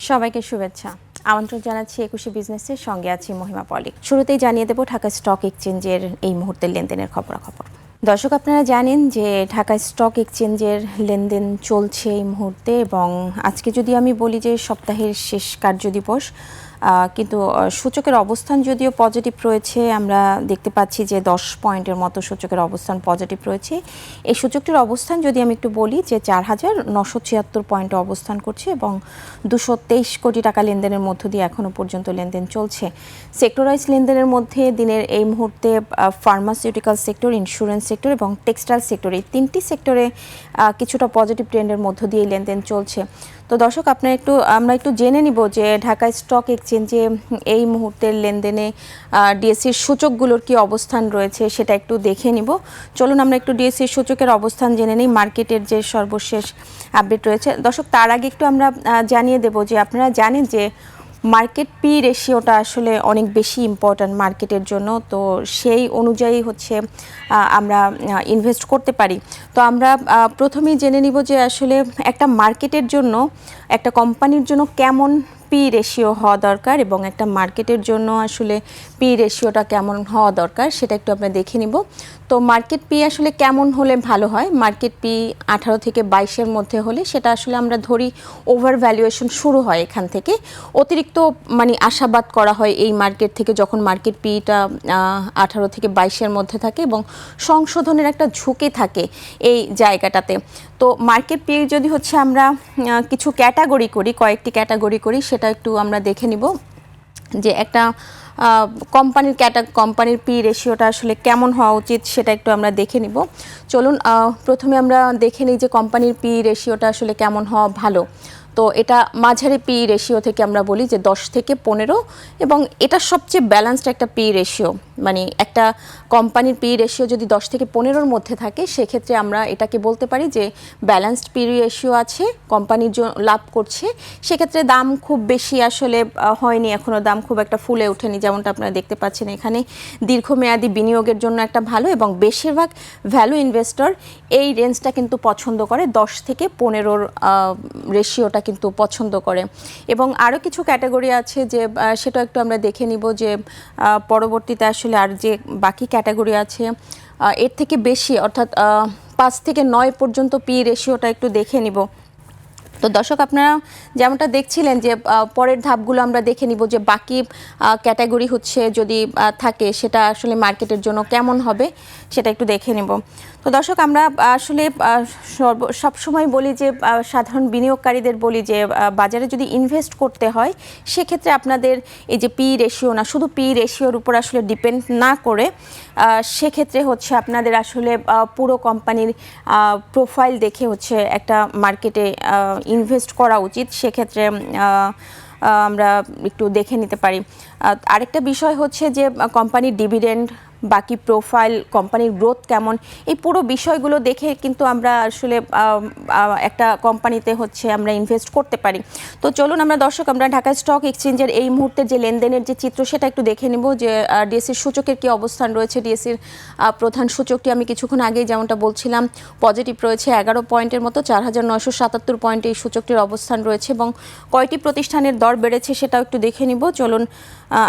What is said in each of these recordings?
সবাইকে শুভেচ্ছা। আমন্ত্রণ জানাচ্ছি ২১শে বিজনেসের সঙ্গে আছি মহিমা পলিক। শুরুতেই জানিয়ে দেব ঢাকা স্টক এক্সচেঞ্জের এই মুহূর্তের লেনদেনের খবরাখবর। দর্শক, আপনারা জানেন যে ঢাকা স্টক এক্সচেঞ্জের লেনদেন চলছে এই মুহূর্তে, এবং আজকে যদি আমি বলি যে সপ্তাহের শেষ কার্যদিবস, কিন্তু সূচকের অবস্থান যদিও পজিটিভ রয়েছে। আমরা দেখতে পাচ্ছি যে 10 পয়েন্টের মতো সূচকের অবস্থান পজিটিভ রয়েছে। এই সূচকটির অবস্থান যদি আমি একটু বলি যে ৪,৯৭৬ পয়েন্টে অবস্থান করছে এবং ২২৩ কোটি টাকা লেনদেনের মধ্য দিয়ে এখনও পর্যন্ত লেনদেন চলছে। সেক্টরাইজ লেনদেনের মধ্যে দিনের এই মুহূর্তে ফার্মাসিউটিক্যাল সেক্টর, ইন্স্যুরেন্স সেক্টর এবং টেক্সটাইল সেক্টর, এই তিনটি সেক্টরে কিছুটা পজিটিভ ট্রেন্ডের মধ্য দিয়ে লেনদেন চলছে। তো দর্শক, আমরা একটু জেনে নিব যে ঢাকা স্টক এক্সচেঞ্জে এই মুহূর্তের লেনদেনে ডিএসসির সূচকগুলোর কি অবস্থান রয়েছে সেটা একটু দেখে নিব। চলুন আমরা একটু ডিএসসির সূচকের অবস্থান জেনে নিই, মার্কেটের যে সর্বশেষ আপডেট রয়েছে। দর্শক, তার আগে একটু আমরা জানিয়ে দেব যে আপনারা জানেন যে মার্কেট পি রেশিওটা আসলে অনেক বেশি ইম্পর্ট্যান্ট মার্কেটের জন্য। তো সেই অনুযায়ী হচ্ছে আমরা ইনভেস্ট করতে পারি। তো আমরা প্রথমেই জেনে নিব যে আসলে একটা মার্কেটের জন্য, একটা কোম্পানির জন্য কেমন পি রেশিও হওয়া দরকার এবং একটা মার্কেটের জন্য আসলে পি রেশিওটা কেমন হওয়া দরকার সেটা একটু আমরা দেখে নিব। তো মার্কেট পি আসলে কেমন হলে ভালো হয়? মার্কেট পি 18 থেকে 22-এর মধ্যে হলে সেটা আসলে আমরা ধরি ওভার ভ্যালুয়েশন শুরু হয় এখান থেকে। অতিরিক্ত আশাবাদ করা হয় এই মার্কেট থেকে যখন মার্কেট পিটা 18 থেকে 22-এর মধ্যে থাকে এবং সংশোধনের একটা ঝুঁকি থাকে এই জায়গাটাতে। তো মার্কেট পি যদি হচ্ছে আমরা কিছু ক্যাটাগরি করি, কয়েকটি ক্যাটাগরি করি, সেটা একটু আমরা দেখে নিব যে একটা কোম্পানির পি রেশিওটা আসলে কেমন হওয়া উচিত সেটা একটু আমরা দেখে নিব। চলুন প্রথমে আমরা দেখে নিই যে কোম্পানির পি রেশিওটা আসলে কেমন হওয়া ভালো। তো এটা মাঝারি পি রেশিও থেকে আমরা বলি যে 10 থেকে 15, এবং এটা সবচেয়ে ব্যালেন্সড একটা পি রেশিও। একটা কোম্পানির পি রেশিও যদি 10 থেকে 15-এর মধ্যে থাকে সেক্ষেত্রে আমরা এটাকে বলতে পারি যে ব্যালেন্সড পি রেশিও আছে, কোম্পানির লাভ করছে। সেক্ষেত্রে দাম খুব বেশি আসলে হয়নি, এখনও দাম খুব একটা ফুলে ওঠেনি, যেমনটা আপনারা দেখতে পাচ্ছেন এখানে। দীর্ঘমেয়াদী বিনিয়োগের জন্য একটা ভালো, এবং বেশিরভাগ ভ্যালু ইনভেস্টর এই রেঞ্জটা কিন্তু পছন্দ করে, 10 থেকে 15-র রেশিওটা কিন্তু পছন্দ করে। এবং আরও কিছু ক্যাটাগরি আছে যে সেটা একটু আমরা দেখে নিব যে পরবর্তীতে আসলে আর যে বাকি ক্যাটাগরি আছে এর থেকে বেশি, অর্থাৎ 5 থেকে 9 পর্যন্ত পি রেশিওটা একটু দেখে নিব। তো দর্শক, আপনারা যেমনটা দেখছিলেন যে পরের ধাপগুলো আমরা দেখে নিব যে বাকি ক্যাটাগরি হচ্ছে যদি থাকে সেটা আসলে মার্কেটের জন্য কেমন হবে সেটা একটু দেখে নেব। তো দর্শক, আমরা আসলে সবসময় বলি যে সাধারণ বিনিয়োগকারীদের বলি যে বাজারে যদি ইনভেস্ট করতে হয় সেক্ষেত্রে আপনাদের এই যে পি রেশিও না, শুধু পি রেশিওর উপর আসলে ডিপেন্ড না করে সেক্ষেত্রে হচ্ছে আপনাদের আসলে পুরো কোম্পানির প্রোফাইল দেখে হচ্ছে একটা মার্কেটে ইনভেস্ট করা উচিত। সেক্ষেত্রে আমরা একটু দেখে নিতে পারি। আরেকটা বিষয় হচ্ছে যে কোম্পানির ডিভিডেন্ড, বাকি প্রোফাইল, কোম্পানির গ্রোথ কেমন, এই পুরো বিষয়গুলো দেখে কিন্তু আমরা আসলে একটা কোম্পানিতে হচ্ছে আমরা ইনভেস্ট করতে পারি। তো চলুন আমরা আমরা ঢাকা স্টক এক্সচেঞ্জের এই মুহূর্তে যে লেনদেনের যে চিত্র সেটা একটু দেখে নিব যে ডিএসসির সূচকের কি অবস্থান রয়েছে। ডিএসসির প্রধান সূচকটি আমি কিছুক্ষণ আগেই যেমনটা বলছিলাম পজিটিভ রয়েছে 11 পয়েন্টের মতো, 4,977 পয়েন্টে এই সূচকটির অবস্থান রয়েছে, এবং কয়টি প্রতিষ্ঠানের দর বেড়েছে সেটাও একটু দেখে নিব। চলুন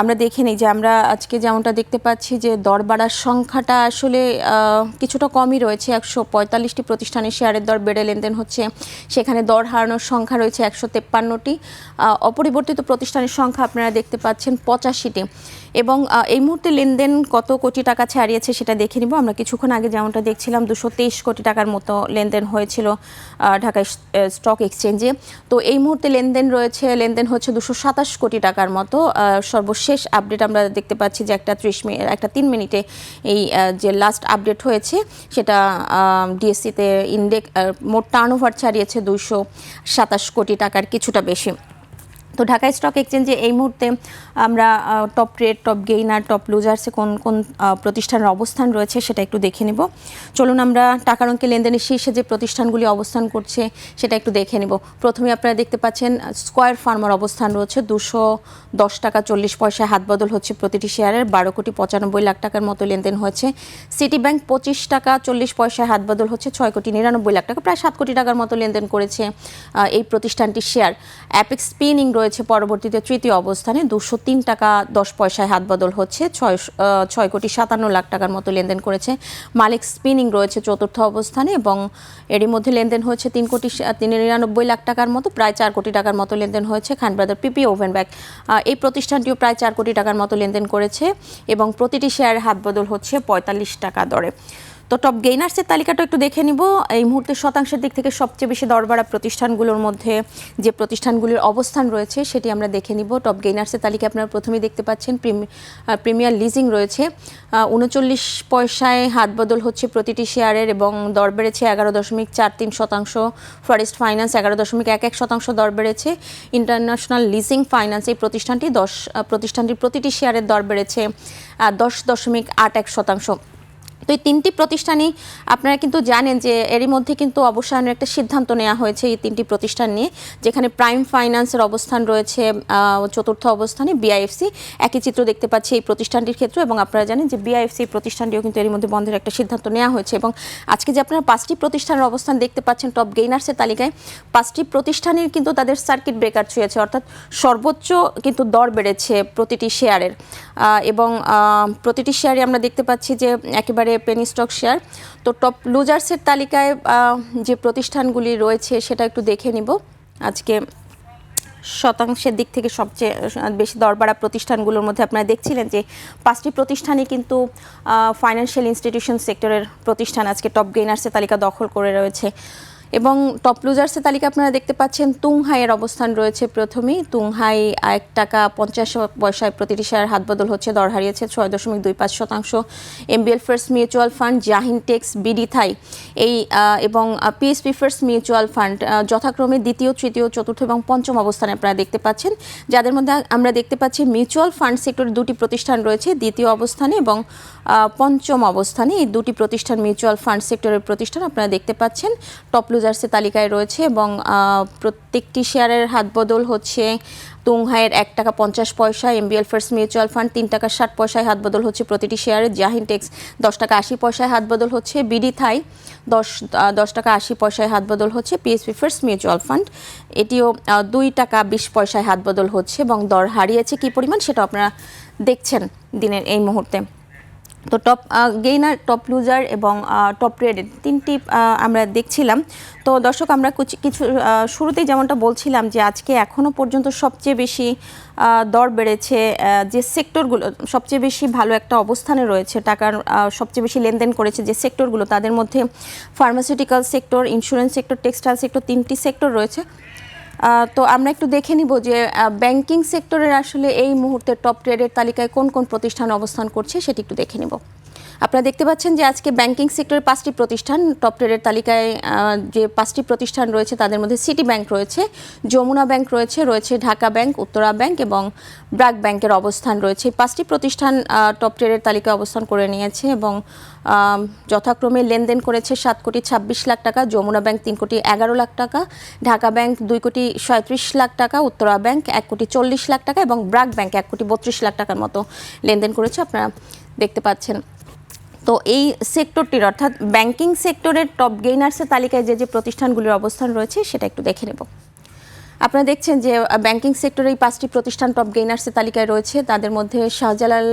আমরা দেখে নিই যে আমরা আজকে যেমনটা দেখতে পাচ্ছি যে দর বাড়ার সংখ্যাটা আসলে কিছুটা কমই রয়েছে। 145টি প্রতিষ্ঠানের শেয়ারের দর বেড়ে লেনদেন হচ্ছে, সেখানে দর হারানোর সংখ্যা রয়েছে 153টি। অপরিবর্তিত প্রতিষ্ঠানের সংখ্যা আপনারা দেখতে পাচ্ছেন 85টি। এবং এই মুহূর্তে লেনদেন কত কোটি টাকা ছাড়িয়েছে সেটা দেখে নিব। আমরা কিছুক্ষণ আগে যেমনটা দেখছিলাম 223 কোটি টাকার মতো লেনদেন হয়েছিল ঢাকা স্টক এক্সচেঞ্জে। তো এই মুহূর্তে লেনদেন হচ্ছে 227 কোটি টাকার মতো। সর্বশেষ আপডেট আমরা দেখতে পাচ্ছি যে একটা 3 মিনিটে এই যে লাস্ট আপডেট হয়েছে সেটা ডিএসসিতে মোট টার্নওভার ছাড়িয়েছে 227 কোটি টাকার কিছুটা বেশি। তো তো ঢাকা স্টক এক্সচেঞ্জে এই মুহূর্তে আমরা top trade, top gainer, top লুজার্সে কোন কোন প্রতিষ্ঠানের অবস্থান রয়েছে সেটা একটু দেখে নেব। চলুন আমরা টাকার অঙ্কে লেনদেনের শীর্ষে যে প্রতিষ্ঠানগুলি অবস্থান করছে সেটা একটু দেখে নেব। প্রথমে আপনারা দেখতে পাচ্ছেন স্কয়ার ফার্মার অবস্থান রয়েছে 210 টাকা 40 পয়সায় হাত বদল হচ্ছে প্রতিটি শেয়ারের, 12,95,00,000 টাকার মতো লেনদেন হয়েছে। সিটি ব্যাংক 25 টাকা 40 পয়সায় হাত বদল হচ্ছে 6,99,00,000 টাকা, প্রায় 7 কোটি টাকার মতো লেনদেন করেছে এই প্রতিষ্ঠানটির শেয়ার। অ্যাপেক্স স্পিনিং রয়েছে পরবর্তীতে তৃতীয় অবস্থানে 203 টাকা 10 পয়সায় হাত বদল হচ্ছে, 6,57,00,000 টাকার মতো লেনদেন করেছে। মালিক স্পিনিং রয়েছে চতুর্থ অবস্থানে এবং এরই মধ্যে লেনদেন হয়েছে 3,99,00,000 টাকার মতো, প্রায় 4 কোটি টাকার মতো লেনদেন হয়েছে। খান ব্রাদার পিপি ওভেন ব্যাগ এই প্রতিষ্ঠানটিও প্রায় 4 কোটি টাকার মতো লেনদেন করেছে এবং প্রতিটি শেয়ারের হাত বদল হচ্ছে 45 টাকা দরে। তো টপ গেইনার্সের তালিকাটা একটু দেখে নিব। এই মুহূর্তে শতাংশের দিক থেকে সবচেয়ে বেশি দরবাড়া প্রতিষ্ঠানগুলোর মধ্যে যে প্রতিষ্ঠানগুলির অবস্থান রয়েছে সেটি আমরা দেখে নিব। টপ গেইনার্সের তালিকা আপনারা প্রথমেই দেখতে পাচ্ছেন প্রিমিয়ার লিজিং রয়েছে 39 পয়সায় হাত বদল হচ্ছে প্রতিটি শেয়ারের এবং দর বেড়েছে 11.43%। ফরেস্ট ফাইন্যান্স 11.11% দর বেড়েছে। ইন্টারন্যাশনাল লিজিং ফাইন্যান্স এই প্রতিষ্ঠানটির প্রতিটি শেয়ারের দর বেড়েছে 10.81%। তো এই তিনটি প্রতিষ্ঠানই আপনারা কিন্তু জানেন যে এরই মধ্যে কিন্তু অবসানের একটা সিদ্ধান্ত নেওয়া হয়েছে এই তিনটি প্রতিষ্ঠান নিয়ে, যেখানে প্রাইম ফাইন্যান্সের অবস্থান রয়েছে চতুর্থ অবস্থানে, বিআইএফসি একই চিত্র দেখতে পাচ্ছি এই প্রতিষ্ঠানটির ক্ষেত্রে, এবং আপনারা জানেন যে বিআইএফসি প্রতিষ্ঠানটিও কিন্তু এরই মধ্যে বন্ধের একটা সিদ্ধান্ত নেওয়া হয়েছে। এবং আজকে যে আপনারা 5টি প্রতিষ্ঠানের অবস্থান দেখতে পাচ্ছেন টপ গেইনার্সের তালিকায়, 5টি প্রতিষ্ঠানের কিন্তু তাদের সার্কিট ব্রেকার ছুঁয়েছে, অর্থাৎ সর্বোচ্চ কিন্তু দর বেড়েছে প্রতিটি শেয়ারের এবং প্রতিটি শেয়ারে আমরা দেখতে পাচ্ছি যে একেবারে পেনি স্টক শেয়ার। তো টপ লুজার্সের তালিকায় যে প্রতিষ্ঠানগুলি রয়েছে সেটা একটু দেখে নিব। আজকে শতাংশের দিক থেকে সবচেয়ে বেশি দরবাড়া প্রতিষ্ঠানগুলোর মধ্যে আপনারা দেখছিলেন যে 5টি প্রতিষ্ঠানই কিন্তু ফাইন্যান্সিয়াল ইনস্টিটিউশন সেক্টরের প্রতিষ্ঠান আজকে টপ গেইনার্সের তালিকা দখল করে রয়েছে। এবং টপ লুজার্সের তালিকা আপনারা দেখতে পাচ্ছেন তুংহাইয়ের অবস্থান রয়েছে প্রথমেই। তুংহাই 1 টাকা 50 পয়সায় প্রতিটি শেয়ার হাত বদল হচ্ছে, দর হারিয়েছে 6.25%। MBL first mutual fund, Jahin text, BD Thai এই এবং পিএসপি ফার্স্ট মিউচুয়াল ফান্ড যথাক্রমে দ্বিতীয়, তৃতীয়, চতুর্থ এবং পঞ্চম অবস্থানে আপনারা দেখতে পাচ্ছেন, যাদের মধ্যে আমরা দেখতে পাচ্ছি মিউচুয়াল ফান্ড সেক্টরে 2টি প্রতিষ্ঠান রয়েছে দ্বিতীয় অবস্থানে এবং পঞ্চম অবস্থানে। এই 2টি প্রতিষ্ঠান মিউচুয়াল ফান্ড সেক্টরের প্রতিষ্ঠান আপনারা দেখতে পাচ্ছেন টপ লুজার্সের তালিকায় রয়েছে এবং প্রত্যেকটি শেয়ারের হাত বদল হচ্ছে তুংহাইয়ের 1 টাকা 50 পয়সা, এমবিএল ফার্স্ট মিউচুয়াল ফান্ড 3 টাকা 60 পয়সায় হাত বদল হচ্ছে প্রতিটি শেয়ারে, জাহিন টেক্স 10 টাকা 80 পয়সায় হাত বদল হচ্ছে, বিডি থাই 10 টাকা 80 পয়সায় হাত বদল হচ্ছে, পিএসপি ফার্স্ট মিউচুয়াল ফান্ড এটিও 2 টাকা 20 পয়সায় হাত বদল হচ্ছে এবং দর হারিয়েছে কী পরিমাণ সেটা আপনারা দেখছেন দিনের এই মুহূর্তে। তো টপ গেইনার, টপ লুজার এবং টপ ট্রেডের 3টি আমরা দেখছিলাম। তো দর্শক আমরা কিছু শুরুতেই যেমনটা বলছিলাম যে আজকে এখনও পর্যন্ত সবচেয়ে বেশি দর বেড়েছে যে সেক্টরগুলো সবচেয়ে বেশি ভালো একটা অবস্থানে রয়েছে, টাকার সবচেয়ে বেশি লেনদেন করেছে যে সেক্টরগুলো, তাদের মধ্যে pharmaceutical sector, insurance sector, textile sector 3টি সেক্টর রয়েছে। তো আমরা একটু দেখে নিব যে ব্যাংকিং সেক্টরের আসলে এই মুহূর্তে টপ ট্রেডের তালিকায় কোন কোন প্রতিষ্ঠান অবস্থান করছে সেটি একটু দেখে নিব। আপনারা দেখতে পাচ্ছেন যে আজকে ব্যাংকিং সেক্টরের 5টি প্রতিষ্ঠান টপ ট্রেডের তালিকায় যে 5টি প্রতিষ্ঠান রয়েছে তাদের মধ্যে সিটি ব্যাংক রয়েছে, যমুনা ব্যাংক রয়েছে ঢাকা ব্যাংক, উত্তরা ব্যাংক এবং ব্র্যাক ব্যাংকের অবস্থান রয়েছে। 5টি প্রতিষ্ঠান টপ ট্রেডের তালিকায় অবস্থান করে নিয়েছে এবং যথাক্রমে লেনদেন করেছে 7,26,00,000 টাকা, যমুনা ব্যাংক 3,11,00,000 টাকা, ঢাকা ব্যাংক 2,37,00,000 টাকা, উত্তরা ব্যাংক 1,40,00,000 টাকা এবং ব্র্যাক ব্যাংক 1,32,00,000 টাকার মতো লেনদেন করেছে আপনারা দেখতে পাচ্ছেন। তো এই সেক্টরটির অর্থাৎ ব্যাংকিং সেক্টরের টপ গেইনার্সের তালিকায় যে যে প্রতিষ্ঠানগুলির অবস্থান রয়েছে সেটা একটু দেখে নেব। আপনারা দেখছেন যে ব্যাংকিং সেক্টরে এই 5টি প্রতিষ্ঠান টপ গেইনার্সের তালিকায় রয়েছে, তাদের মধ্যে শাহজালাল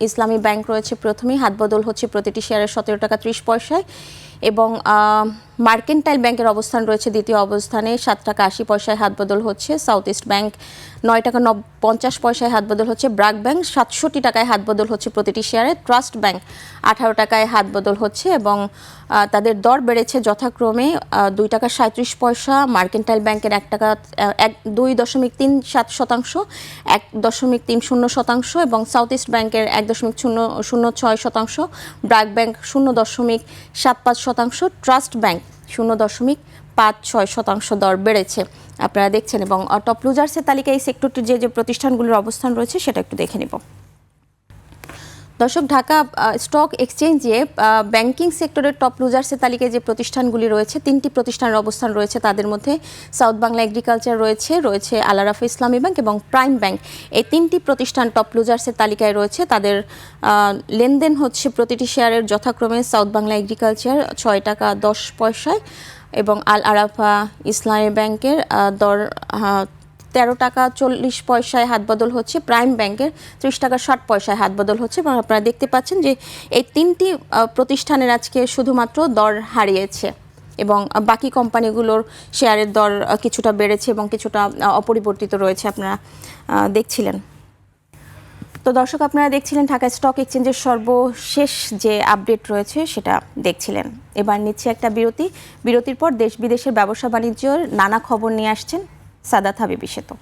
ইসলামী ব্যাংক রয়েছে প্রথমেই, হাত বদল হচ্ছে প্রতিটি শেয়ারের 17 টাকা 30 পয়সায় এবং মার্কেন্টাইল ব্যাংকের অবস্থান রয়েছে দ্বিতীয় অবস্থানে, 7 টাকা 80 পয়সায় হাত বদল হচ্ছে, সাউথ ইস্ট ব্যাংক 9 টাকা 50 পয়সায় হাত বদল হচ্ছে, ব্র্যাক ব্যাংক 67 টাকায় হাত বদল হচ্ছে প্রতিটি শেয়ারে, ট্রাস্ট ব্যাংক 18 টাকায় হাত বদল হচ্ছে এবং তাদের দর বেড়েছে যথাক্রমে 2 টাকা 37 পয়সা, মার্কেন্টাইল ব্যাংকের 1 টাকা 2.37%, 1.30% এবং সাউথ ইস্ট ব্যাংকের 1.06%, ব্র্যাক ব্যাংক 0.75%, ট্রাস্ট ব্যাংক 5-6% দর বেড়েছে আপনারা দেখছেন। এবং টপ লুজার্সের তালিকায় এই সেক্টরটির যে প্রতিষ্ঠানগুলোর অবস্থান রয়েছে সেটা একটু দেখে নিব। দর্শক, ঢাকা স্টক এক্সচেঞ্জে ব্যাংকিং সেক্টরের টপ লুজার্সের তালিকায় যে প্রতিষ্ঠানগুলি রয়েছে, 3টি প্রতিষ্ঠানের অবস্থান রয়েছে। তাদের মধ্যে সাউথ বাংলা এগ্রিকালচার রয়েছে আল আরাফা ইসলামী ব্যাংক এবং প্রাইম ব্যাংক। এই 3টি প্রতিষ্ঠান টপ লুজার্সের তালিকায় রয়েছে। তাদের লেনদেন হচ্ছে প্রতিটি শেয়ারের যথাক্রমে সাউথ বাংলা এগ্রিকালচার 6 টাকা 10 পয়সায় এবং আল আরাফা ইসলামী ব্যাংকের দর 13 টাকা 40 পয়সায় হাত বদল হচ্ছে। প্রাইম ব্যাংকের 30 টাকা 60 পয়সায় হাত বদল হচ্ছে। এবং আপনারা দেখতে পাচ্ছেন যে এই 3টি প্রতিষ্ঠানের আজকে শুধুমাত্র দর হারিয়েছে এবং বাকি কোম্পানিগুলোর শেয়ারের দর কিছুটা বেড়েছে এবং কিছুটা অপরিবর্তিত রয়েছে, আপনারা দেখছিলেন। তো দর্শক, আপনারা দেখছিলেন ঢাকা স্টক এক্সচেঞ্জের সর্বশেষ যে আপডেট রয়েছে সেটা দেখছিলেন। এবার নিচ্ছে একটা বিরতির পর দেশ বিদেশের ব্যবসা বাণিজ্যের নানা খবর নিয়ে আসছেন সাদাত হাবিবি সেতু।